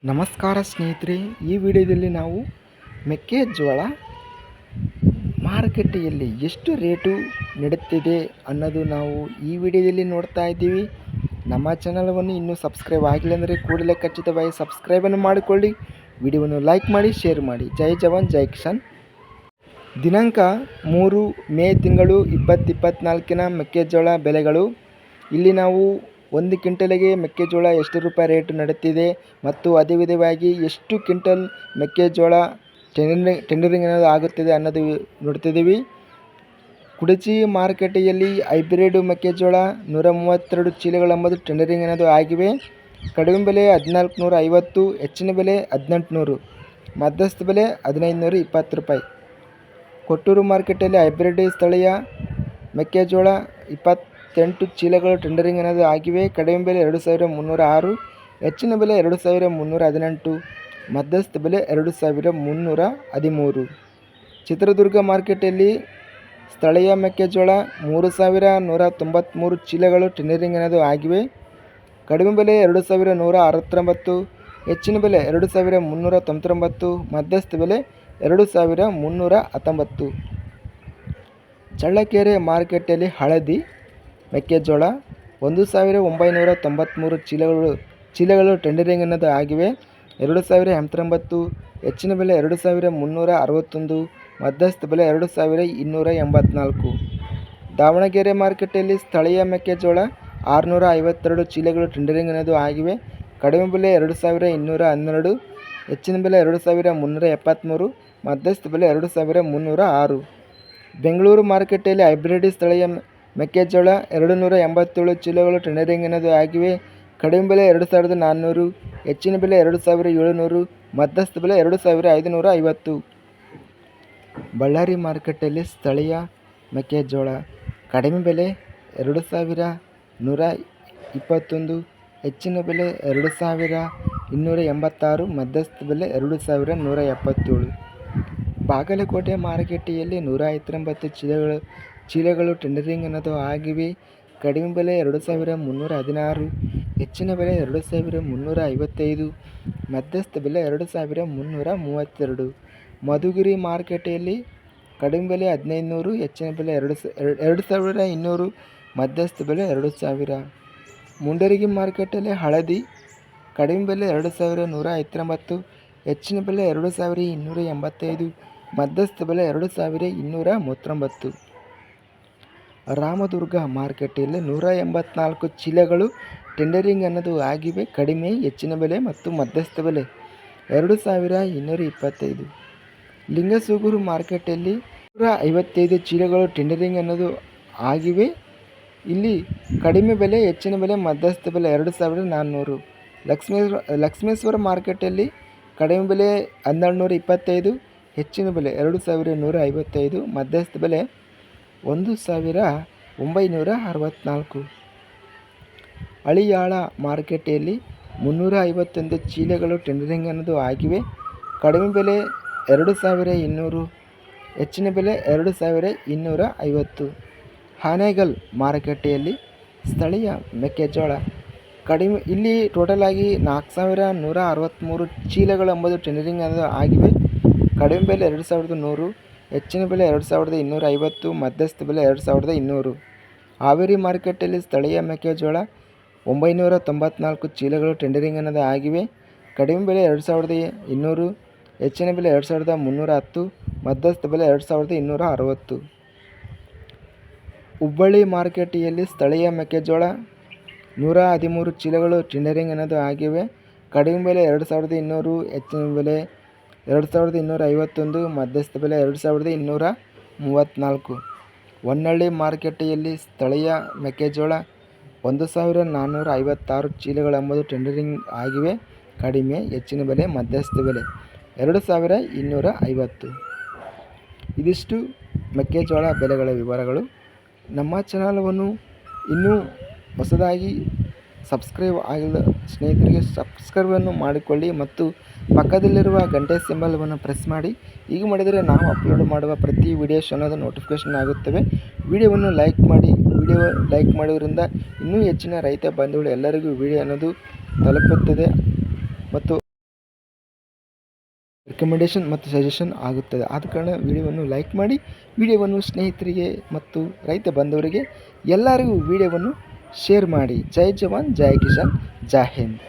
ನಮಸ್ಕಾರ ಸ್ನೇಹಿತರೆ, ಈ ವಿಡಿಯೋದಲ್ಲಿ ನಾವು ಮೆಕ್ಕೆಜೋಳ ಮಾರುಕಟ್ಟೆಯಲ್ಲಿ ಎಷ್ಟು ರೇಟು ನಡೆಯುತ್ತಿದೆ ಅನ್ನೋದು ನಾವು ಈ ವಿಡಿಯೋದಲ್ಲಿ ನೋಡ್ತಾ ಇದ್ದೀವಿ. ನಮ್ಮ ಚಾನಲವನ್ನು ಇನ್ನೂ ಸಬ್ಸ್ಕ್ರೈಬ್ ಆಗಿಲ್ಲ ಅಂದರೆ ಕೂಡಲೇ ಖಚಿತವಾಗಿ ಸಬ್ಸ್ಕ್ರೈಬನ್ನು ಮಾಡಿಕೊಳ್ಳಿ, ವಿಡಿಯೋವನ್ನು ಲೈಕ್ ಮಾಡಿ, ಶೇರ್ ಮಾಡಿ. ಜೈ ಜವಾನ್ ಜೈ ಕಿಸಾನ್. ದಿನಾಂಕ 3 ಮೇ ತಿಂಗಳು 2024 ಮೆಕ್ಕೆಜೋಳ ಬೆಲೆಗಳು. ಇಲ್ಲಿ ನಾವು ಒಂದು ಕ್ವಿಂಟಲಿಗೆ ಮೆಕ್ಕೆಜೋಳ ಎಷ್ಟು ರೂಪಾಯಿ ರೇಟು ನಡೆಯುತ್ತಿದೆ ಮತ್ತು ಅದೇ ವಿಧವಾಗಿ ಎಷ್ಟು ಕ್ವಿಂಟಲ್ ಮೆಕ್ಕೆಜೋಳ ಟೆಂಡರಿಂಗ್ ಅನ್ನೋದು ಆಗುತ್ತಿದೆ ಅನ್ನೋದು ನೋಡ್ತಿದ್ದೀವಿ. ಕುಡಚಿ ಮಾರುಕಟ್ಟೆಯಲ್ಲಿ ಹೈಬ್ರಿಡ್ ಮೆಕ್ಕೆಜೋಳ 132 ಚೀಲಗಳು ಎಂಬುದು ಟೆಂಡರಿಂಗ್ ಅನ್ನೋದು ಆಗಿವೆ. ಕಡಿಮೆ ಬೆಲೆ 1450, ಹೆಚ್ಚಿನ ಬೆಲೆ 1800, ಮಧ್ಯಸ್ಥ ಬೆಲೆ 1520 ರೂಪಾಯಿ. ಕೊಟ್ಟೂರು ಮಾರ್ಕೆಟಲ್ಲಿ ಹೈಬ್ರಿಡ್ ಸ್ಥಳೀಯ ಮೆಕ್ಕೆಜೋಳ 28 ಚೀಲಗಳು ಟೆಂಡರಿಂಗ್ ಅನ್ನೋದು ಆಗಿವೆ. ಕಡಿಮೆ ಬೆಲೆ 2306, ಹೆಚ್ಚಿನ ಬೆಲೆ 2318, ಮಧ್ಯಸ್ಥ ಬೆಲೆ 2313. ಚಿತ್ರದುರ್ಗ ಮಾರ್ಕೆಟಲ್ಲಿ ಸ್ಥಳೀಯ ಮೆಕ್ಕೆಜೋಳ 3193 ಚೀಲಗಳು ಟೆಂಡರಿಂಗ್ ಅನ್ನೋದು ಆಗಿವೆ. ಕಡಿಮೆ ಬೆಲೆ 2169, ಹೆಚ್ಚಿನ ಬೆಲೆ 2399, ಮಧ್ಯಸ್ಥ ಬೆಲೆ 2319. ಚಳ್ಳಕೆರೆ ಮಾರ್ಕೆಟಲ್ಲಿ ಹಳದಿ ಮೆಕ್ಕೆಜೋಳ 1993 ಚೀಲಗಳು ಟೆಂಡರಿಂಗ್ ಅನ್ನೋದು ಆಗಿವೆ. 2089, ಹೆಚ್ಚಿನ ಬೆಲೆ 2361, ಮಧ್ಯಸ್ಥ ಬೆಲೆ 2284. ದಾವಣಗೆರೆ ಮಾರ್ಕೆಟಲ್ಲಿ ಸ್ಥಳೀಯ ಮೆಕ್ಕೆಜೋಳ 652 ಚೀಲಗಳು ಟೆಂಡರಿಂಗ್ ಅನ್ನೋದು ಆಗಿವೆ. ಕಡಿಮೆ ಬೆಲೆ 2212, ಹೆಚ್ಚಿನ ಬೆಲೆ 2373, ಮಧ್ಯಸ್ಥ ಬೆಲೆ 2306. ಬೆಂಗಳೂರು ಮಾರ್ಕೆಟಲ್ಲಿ ಹೈಬ್ರಿಡ್ ಸ್ಥಳೀಯ ಮೆಕ್ಕೆಜೋಳ 287 ಚೀಲಗಳು ಟೆಂಡರಿಂಗ್ ಅನ್ನೋದು ಆಗಿವೆ. ಕಡಿಮೆ ಬೆಲೆ 2400, ಹೆಚ್ಚಿನ ಬೆಲೆ 2700, ಮಧ್ಯಸ್ಥ ಬೆಲೆ 2550. ಬಳ್ಳಾರಿ ಮಾರ್ಕೆಟಲ್ಲಿ ಸ್ಥಳೀಯ ಮೆಕ್ಕೆಜೋಳ ಕಡಿಮೆ ಬೆಲೆ 2121, ಹೆಚ್ಚಿನ ಬೆಲೆ 2286, ಮಧ್ಯಸ್ಥ ಬೆಲೆ 2177. ಬಾಗಲಕೋಟೆ ಮಾರುಕಟ್ಟೆಯಲ್ಲಿ 119 ಚೀಲಗಳು ಟೆಂಡರಿಂಗ್ ಅನ್ನೋದು ಆಗಿವೆ. ಕಡಿಮೆ ಬೆಲೆ 2316, ಹೆಚ್ಚಿನ ಬೆಲೆ 2355, ಮಧ್ಯಸ್ಥ ಬೆಲೆ 2332. ಮಧುಗಿರಿ ಮಾರುಕಟ್ಟೆಯಲ್ಲಿ ಕಡಿಮೆ ಬೆಲೆ 1500, ಹೆಚ್ಚಿನ ಬೆಲೆ 2200, ಮಧ್ಯಸ್ಥ ಬೆಲೆ 2000. ಮುಂಡರಗಿ ಮಾರ್ಕೆಟಲ್ಲಿ ಹಳದಿ ಕಡಿಮೆ ಬೆಲೆ 2119, ಹೆಚ್ಚಿನ ಬೆಲೆ 2285, ಮಧ್ಯಸ್ಥ ಬೆಲೆ 2239. ರಾಮದುರ್ಗ ಮಾರ್ಕೆಟಲ್ಲಿ 184 ಚೀಲಗಳು ಟೆಂಡರಿಂಗ್ ಅನ್ನೋದು ಆಗಿವೆ. ಕಡಿಮೆ, ಹೆಚ್ಚಿನ ಬೆಲೆ ಮತ್ತು ಮಧ್ಯಸ್ಥ ಬೆಲೆ 2225. ಲಿಂಗಸೂಗೂರು ಮಾರ್ಕೆಟಲ್ಲಿ 155 ಚೀಲಗಳು ಟೆಂಡರಿಂಗ್ ಅನ್ನೋದು ಆಗಿವೆ. ಇಲ್ಲಿ ಕಡಿಮೆ ಬೆಲೆ, ಹೆಚ್ಚಿನ ಬೆಲೆ, ಮಧ್ಯಸ್ಥ ಬೆಲೆ 2400. ಲಕ್ಷ್ಮೇಶ್ವರ ಮಾರ್ಕೆಟಲ್ಲಿ ಕಡಿಮೆ ಬೆಲೆ 1225, ಹೆಚ್ಚಿನ ಬೆಲೆ 2155, ಮಧ್ಯಸ್ಥ ಬೆಲೆ 1964. ಹಳಿಯಾಳ ಮಾರುಕಟ್ಟೆಯಲ್ಲಿ 351 ಚೀಲಗಳು ಟೆಂಡರಿಂಗ್ ಅನ್ನೋದು ಆಗಿವೆ. ಕಡಿಮೆ ಬೆಲೆ 2200, ಹೆಚ್ಚಿನ ಬೆಲೆ 2250. ಹಾನೇಗಲ್ ಮಾರುಕಟ್ಟೆಯಲ್ಲಿ ಸ್ಥಳೀಯ ಮೆಕ್ಕೆಜೋಳ ಕಡಿಮೆ, ಇಲ್ಲಿ ಟೋಟಲ್ ಆಗಿ 4163 ಚೀಲಗಳು ಎಂಬುದು ಟೆಂಡರಿಂಗ್ ಅನ್ನೋದು ಆಗಿವೆ. ಕಡಿಮೆ ಬೆಲೆ 2100, ಹೆಚ್ಚಿನ ಬೆಲೆ 2250, ಮಧ್ಯಸ್ಥ ಬೆಲೆ 2200. ಹಾವೇರಿ ಮಾರ್ಕೆಟಲ್ಲಿ ಸ್ಥಳೀಯ ಮೆಕ್ಕೆಜೋಳ 994 ಚೀಲಗಳು ಟೆಂಡರಿಂಗ್ ಅನ್ನೋದು ಆಗಿವೆ. ಕಡಿಮೆ ಬೆಲೆ 2200, ಹೆಚ್ಚಿನ ಬೆಲೆ 2310, ಮಧ್ಯಸ್ಥ ಬೆಲೆ 2260. ಹುಬ್ಬಳ್ಳಿ ಮಾರುಕಟ್ಟೆಯಲ್ಲಿ ಸ್ಥಳೀಯ ಮೆಕ್ಕೆಜೋಳ 113 ಚೀಲಗಳು ಟೆಂಡರಿಂಗ್ ಅನ್ನೋದು ಆಗಿವೆ. ಕಡಿಮೆ ಬೆಲೆ 2200, ಹೆಚ್ಚಿನ ಬೆಲೆ 2251, ಮಧ್ಯಸ್ಥ ಬೆಲೆ 2234. ಹೊನ್ನಳ್ಳಿ ಮಾರುಕಟ್ಟೆಯಲ್ಲಿ ಸ್ಥಳೀಯ ಮೆಕ್ಕೆಜೋಳ 1456 ಚೀಲಗಳು ಎಂಬುದು ಟೆಂಡರಿಂಗ್ ಆಗಿವೆ. ಕಡಿಮೆ, ಹೆಚ್ಚಿನ ಬೆಲೆ, ಮಧ್ಯಸ್ಥ ಬೆಲೆ 2250. ಇದಿಷ್ಟು ಮೆಕ್ಕೆಜೋಳ ಬೆಲೆಗಳ ವಿವರಗಳು. ನಮ್ಮ ಚಾನಲವನ್ನು ಇನ್ನೂ ಹೊಸದಾಗಿ ಸಬ್ಸ್ಕ್ರೈಬ್ ಆಗಿಲ್ಲ ಸ್ನೇಹಿತರಿಗೆ ಸಬ್ಸ್ಕ್ರೈಬನ್ನು ಮಾಡಿಕೊಳ್ಳಿ ಮತ್ತು ಪಕ್ಕದಲ್ಲಿರುವ ಗಂಟೆ ಸಿಂಬಲವನ್ನು ಪ್ರೆಸ್ ಮಾಡಿ. ಈಗ ಮಾಡಿದರೆ ನಾವು ಅಪ್ಲೋಡ್ ಮಾಡುವ ಪ್ರತಿ ವಿಡಿಯೋಸ್ ಅನ್ನೋದು ನೋಟಿಫಿಕೇಷನ್ ಆಗುತ್ತವೆ. ವಿಡಿಯೋವನ್ನು ಲೈಕ್ ಮಾಡಿ. ವಿಡಿಯೋ ಲೈಕ್ ಮಾಡೋದ್ರಿಂದ ಇನ್ನೂ ಹೆಚ್ಚಿನ ರೈತ ಬಂಧುಗಳು ಎಲ್ಲರಿಗೂ ವಿಡಿಯೋ ಅನ್ನೋದು ತಲುಪುತ್ತದೆ ಮತ್ತು ರೆಕಮೆಂಡೇಷನ್ ಮತ್ತು ಸಜೆಷನ್ ಆಗುತ್ತದೆ. ಆದ ಕಾರಣ ವಿಡಿಯೋವನ್ನು ಲೈಕ್ ಮಾಡಿ, ವಿಡಿಯೋವನ್ನು ಸ್ನೇಹಿತರಿಗೆ ಮತ್ತು ರೈತ ಬಂಧುವರಿಗೆ ಎಲ್ಲರಿಗೂ ವಿಡಿಯೋವನ್ನು ಶೇರ್ ಮಾಡಿ. ಜೈ ಜವಾನ್, ಜೈ ಕಿಸಾನ್, ಜೈ ಹಿಂದ್.